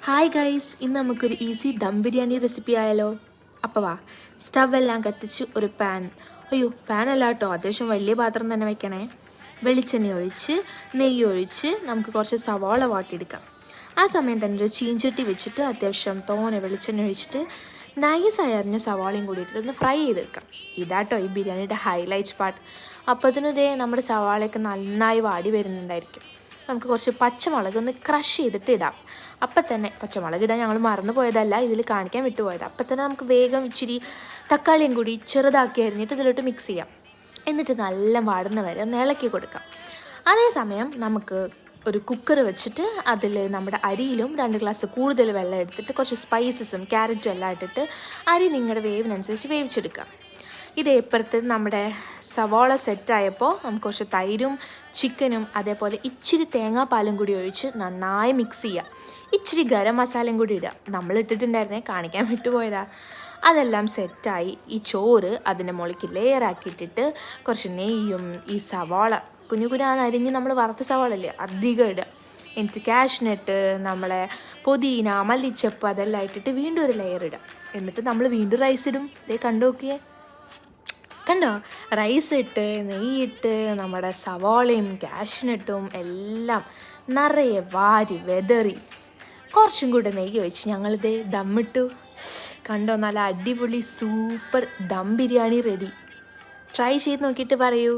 Hi guys, ഇന്ന് നമുക്കൊരു easy dum biryani recipe ആയാലോ? അപ്പോൾ വാ, സ്റ്റവ് എല്ലാം കത്തിച്ച് ഒരു പാൻ അല്ല കേട്ടോ, അത്യാവശ്യം വലിയ പാത്രം തന്നെ വെക്കണേ. വെളിച്ചെണ്ണ ഒഴിച്ച് നെയ്യ് ഒഴിച്ച് നമുക്ക് കുറച്ച് സവാള വാട്ടിയെടുക്കാം. ആ സമയം തന്നെ ഒരു ചീഞ്ചട്ടി വെച്ചിട്ട് അത്യാവശ്യം തോനെ വെളിച്ചെണ്ണ ഒഴിച്ചിട്ട് നൈസായി അരിഞ്ഞ സവാളയും കൂടി ഇട്ടിട്ട് ഒന്ന് ഫ്രൈ ചെയ്തെടുക്കാം. ഇതാട്ടോ ഈ ബിരിയാണിയുടെ ഹൈലൈറ്റ് പാർട്ട്. അപ്പോൾ നമ്മുടെ സവാളയൊക്കെ നന്നായി വാടി വരുന്നുണ്ടായിരിക്കും. നമുക്ക് കുറച്ച് പച്ചമുളക് ഒന്ന് ക്രഷ് ചെയ്തിട്ട് ഇടാം. അപ്പം തന്നെ പച്ചമുളക് ഇടാൻ ഞങ്ങൾ മറന്നു പോയതല്ല, ഇതിൽ കാണിക്കാൻ വിട്ടുപോയത്. അപ്പം തന്നെ നമുക്ക് വേഗം ഇച്ചിരി തക്കാളിയും കൂടി ചെറുതാക്കി അരിഞ്ഞിട്ട് ഇതിലോട്ട് മിക്സ് ചെയ്യാം. എന്നിട്ട് നല്ല വാടുന്ന വരെ ഒന്ന് ഇളക്കി കൊടുക്കാം. അതേസമയം നമുക്ക് ഒരു കുക്കർ വെച്ചിട്ട് അതിൽ നമ്മുടെ അരിയിലും 2 ഗ്ലാസ് കൂടുതൽ വെള്ളം എടുത്തിട്ട് കുറച്ച് സ്പൈസസും ക്യാരറ്റും എല്ലാം ഇട്ടിട്ട് അരി നിങ്ങളുടെ വേവിനനുസരിച്ച് വേവിച്ചെടുക്കാം. ഇതേപ്പുറത്ത് നമ്മുടെ സവാള സെറ്റായപ്പോൾ നമുക്ക് കുറച്ച് തൈരും ചിക്കനും അതേപോലെ ഇച്ചിരി തേങ്ങാപ്പാലും കൂടി ഒഴിച്ച് നന്നായി മിക്സ് ചെയ്യുക. ഇച്ചിരി ഗരം മസാലയും കൂടി ഇടുക. നമ്മൾ ഇട്ടിട്ടുണ്ടായിരുന്നേ, കാണിക്കാൻ വിട്ടുപോയതാ. അതെല്ലാം സെറ്റായി ഈ ചോറ് അതിൻ്റെ മുകളിലേക്ക് ലെയറാക്കിയിട്ടിട്ട് കുറച്ച് നെയ്യും ഈ സവാള കുഞ്ഞുകുഞ്ഞാന്ന് അരിഞ്ഞ് നമ്മൾ വറുത്ത സവാളല്ലേ അധികം ഇടുക. എന്നിട്ട് കാഷ്നട്ട്, നമ്മളെ പുതിന, മല്ലിച്ചപ്പ് അതെല്ലാം ഇട്ടിട്ട് വീണ്ടും ഒരു ലെയർ ഇടുക. എന്നിട്ട് നമ്മൾ വീണ്ടും റൈസ് ഇടും. ഇതേ കണ്ടു നോക്കിയേ, കണ്ടോ? റൈസ് ഇട്ട് നെയ്യിട്ട് നമ്മുടെ സവാളയും കാഷ്നട്ടും എല്ലാം നിറയെ വാരി വെതറി കുറച്ചും കൂടെ നെയ്യ് വെച്ച് ഞങ്ങളിത് ദമ്മിട്ടു. കണ്ടോ, നല്ല അടിപൊളി super dum biryani ready. Try ചെയ്ത് നോക്കിയിട്ട് പറയൂ.